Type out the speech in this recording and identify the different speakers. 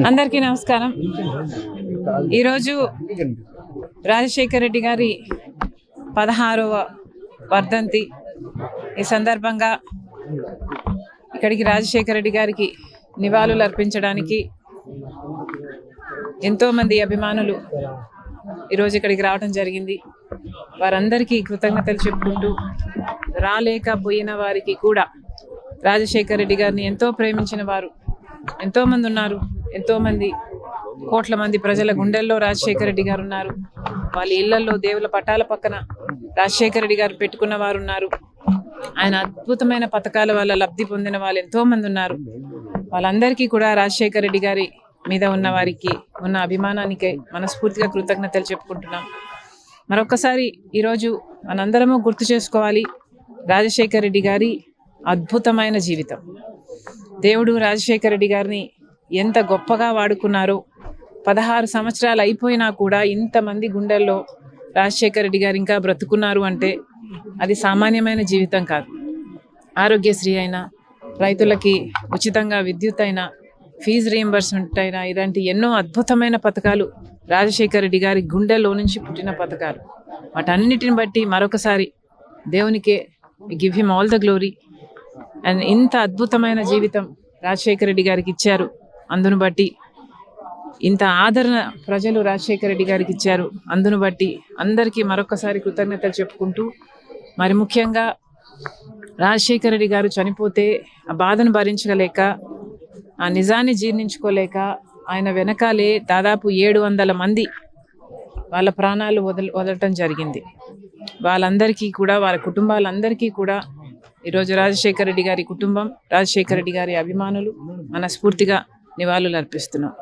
Speaker 1: అందరికీ నమస్కారం. ఈరోజు రాజశేఖర రెడ్డి గారి 16వ వర్ధంతి. ఈ సందర్భంగా ఇక్కడికి రాజశేఖర రెడ్డి గారికి నివాళులు అర్పించడానికి ఎంతోమంది అభిమానులు ఈరోజు ఇక్కడికి రావడం జరిగింది. వారందరికీ కృతజ్ఞతలు చెప్పుకుంటూ, రాలేకపోయిన వారికి కూడా రాజశేఖర రెడ్డి గారిని ఎంతో ప్రేమించిన వారు ఎంతోమంది ఉన్నారు. ఎంతోమంది కోట్ల మంది ప్రజల గుండెల్లో రాజశేఖర రెడ్డి గారు ఉన్నారు. వాళ్ళ ఇళ్లలో దేవుల పటాల పక్కన రాజశేఖర రెడ్డి గారు పెట్టుకున్న వారు ఉన్నారు. ఆయన అద్భుతమైన పథకాల వల్ల లబ్ధి పొందిన వాళ్ళు ఎంతోమంది ఉన్నారు. వాళ్ళందరికీ కూడా రాజశేఖర రెడ్డి గారి మీద ఉన్న వారికి ఉన్న అభిమానానికి మనస్ఫూర్తిగా కృతజ్ఞతలు చెప్పుకుంటున్నాం. మరొకసారి ఈరోజు మనందరము గుర్తు చేసుకోవాలి, రాజశేఖర రెడ్డి గారి అద్భుతమైన జీవితం. దేవుడు రాజశేఖర రెడ్డి గారిని ఎంత గొప్పగా వాడుకున్నారో. 16 సంవత్సరాలు అయిపోయినా కూడా ఇంతమంది గుండెల్లో రాజశేఖర రెడ్డి గారు ఇంకా బ్రతుకున్నారు అంటే అది సామాన్యమైన జీవితం కాదు. ఆరోగ్యశ్రీ అయినా, రైతులకి ఉచితంగా విద్యుత్ అయినా, ఫీజు రీయింబర్స్మెంట్ అయినా, ఇలాంటి ఎన్నో అద్భుతమైన పథకాలు రాజశేఖర రెడ్డి గారి గుండెల్లో నుంచి పుట్టిన పథకాలు. వాటన్నిటిని బట్టి మరొకసారి దేవునికే give him all the glory. And ఇంత అద్భుతమైన జీవితం రాజశేఖర రెడ్డి గారికి ఇచ్చారు. అందును బట్టి ఇంత ఆదరణ ప్రజలు రాజశేఖర రెడ్డి గారికి ఇచ్చారు. అందును బట్టి అందరికీ మరొకసారి కృతజ్ఞతలు చెప్పుకుంటూ, మరి ముఖ్యంగా రాజశేఖర రెడ్డి గారు చనిపోతే ఆ బాధను భరించలేక, ఆ నిజాన్ని జీర్ణించుకోలేక ఆయన వెనకాలే దాదాపు 700 మంది వాళ్ళ ప్రాణాలు వదలటం జరిగింది. వాళ్ళందరికీ కూడా, వాళ్ళ కుటుంబాలందరికీ కూడా ఈరోజు రాజశేఖర రెడ్డి గారి కుటుంబం, రాజశేఖర రెడ్డి గారి అభిమానులు మనస్ఫూర్తిగా నివాళులు అర్పిస్తున్నాం.